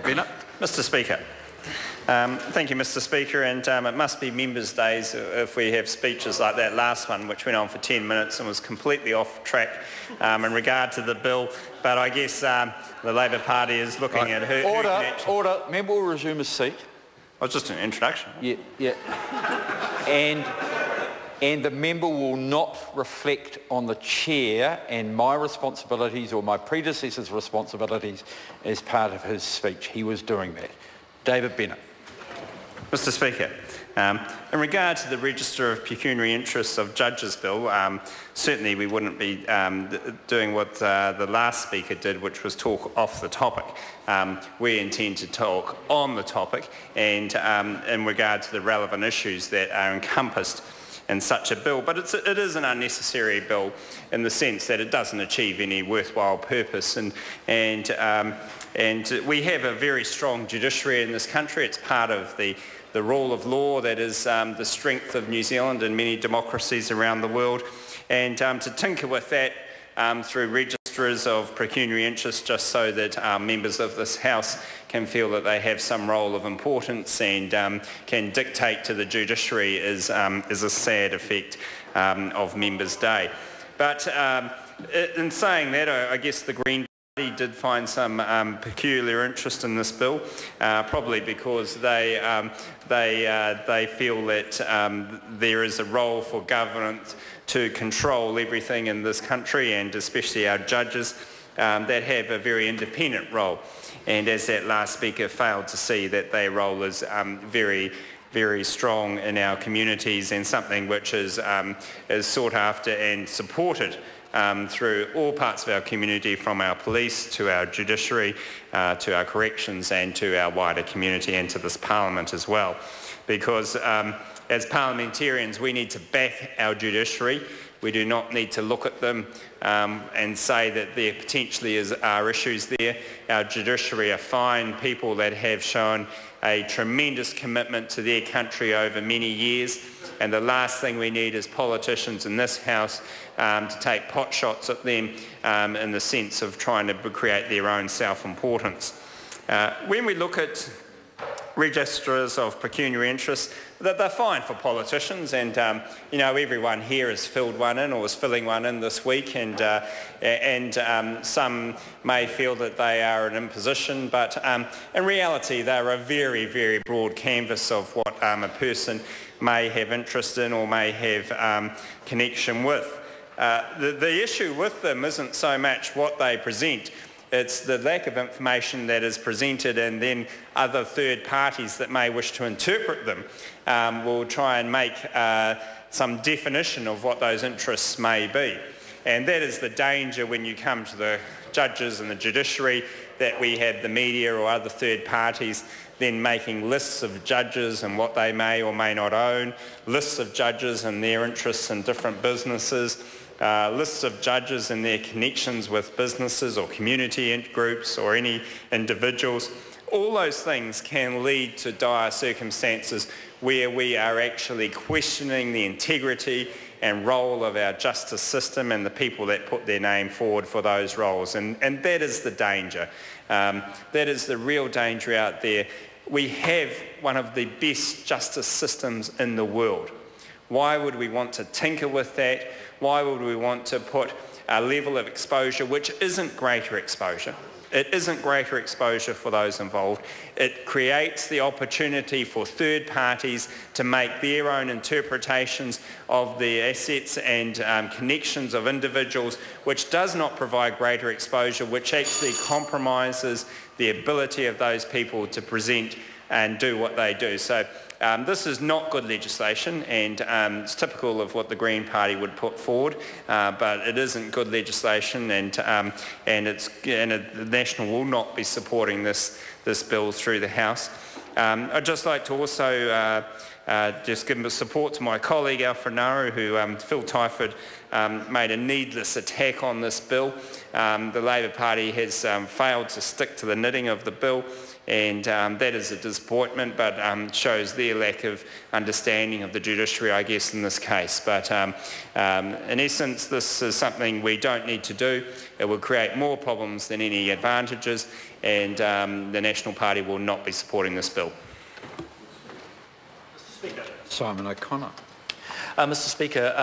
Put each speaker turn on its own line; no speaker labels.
Bennett.
Mr Speaker. Thank you, Mr Speaker, and it must be Members' Days if we have speeches like that last one, which went on for 10 minutes and was completely off track in regard to the bill. But I guess the Labor Party is looking at who...
Order. Member will resume his seat.
Oh, just an introduction.
Yeah. And the member will not reflect on the chair and my responsibilities or my predecessor's responsibilities as part of his speech. He was doing that. David Bennett.
Mr Speaker, in regard to the Register of Pecuniary Interests of Judges Bill, certainly we wouldn't be doing what the last speaker did, which was talk off the topic. We intend to talk on the topic and in regard to the relevant issues that are encompassed in such a bill, but it is an unnecessary bill in the sense that it doesn't achieve any worthwhile purpose, and we have a very strong judiciary in this country. It's part of the rule of law that is the strength of New Zealand and many democracies around the world, and to tinker with that through registers of pecuniary interest just so that members of this House can feel that they have some role of importance and can dictate to the judiciary is a sad effect of Members' Day. But in saying that, I guess the Green Party did find some peculiar interest in this bill, probably because they feel that there is a role for government to control everything in this country, and especially our judges that have a very independent role. And as that last speaker failed to see, that their role is very, very strong in our communities and something which is sought after and supported through all parts of our community, from our police to our judiciary, to our corrections and to our wider community and to this Parliament as well. Because as parliamentarians we need to back our judiciary. We do not need to look at them and say that there potentially are issues there. Our judiciary are fine people that have shown a tremendous commitment to their country over many years, and the last thing we need is politicians in this House to take pot shots at them in the sense of trying to create their own self-importance. When we look at registers of pecuniary interests, that they're fine for politicians, and you know, everyone here has filled one in or was filling one in this week, and some may feel that they are an imposition, but in reality they're a very, very broad canvas of what a person may have interest in or may have connection with. The issue with them isn't so much what they present. It's the lack of information that is presented, and then other third parties that may wish to interpret them will try and make some definition of what those interests may be. And that is the danger when you come to the judges and the judiciary, that we have the media or other third parties then making lists of judges and what they may or may not own, lists of judges and their interests in different businesses, lists of judges and their connections with businesses or community groups or any individuals. All those things can lead to dire circumstances where we are actually questioning the integrity and role of our justice system and the people that put their name forward for those roles. And that is the danger. That is the real danger out there. We have one of the best justice systems in the world. Why would we want to tinker with that? Why would we want to put a level of exposure which isn't greater exposure? It isn't greater exposure for those involved. It creates the opportunity for third parties to make their own interpretations of the assets and connections of individuals, which does not provide greater exposure, which actually compromises the ability of those people to present and do what they do. So this is not good legislation, and it's typical of what the Green Party would put forward, but it isn't good legislation, and the National will not be supporting this bill through the House. I'd just like to also just give support to my colleague Alfred Naru, who Phil Tyford made a needless attack on this bill. The Labour Party has failed to stick to the knitting of the bill, and that is a disappointment, but shows their lack of understanding of the judiciary, I guess, in this case. But in essence, this is something we don't need to do. It will create more problems than any advantages, and the National Party will not be supporting this bill.
Simon O'Connor.
Mr. Speaker,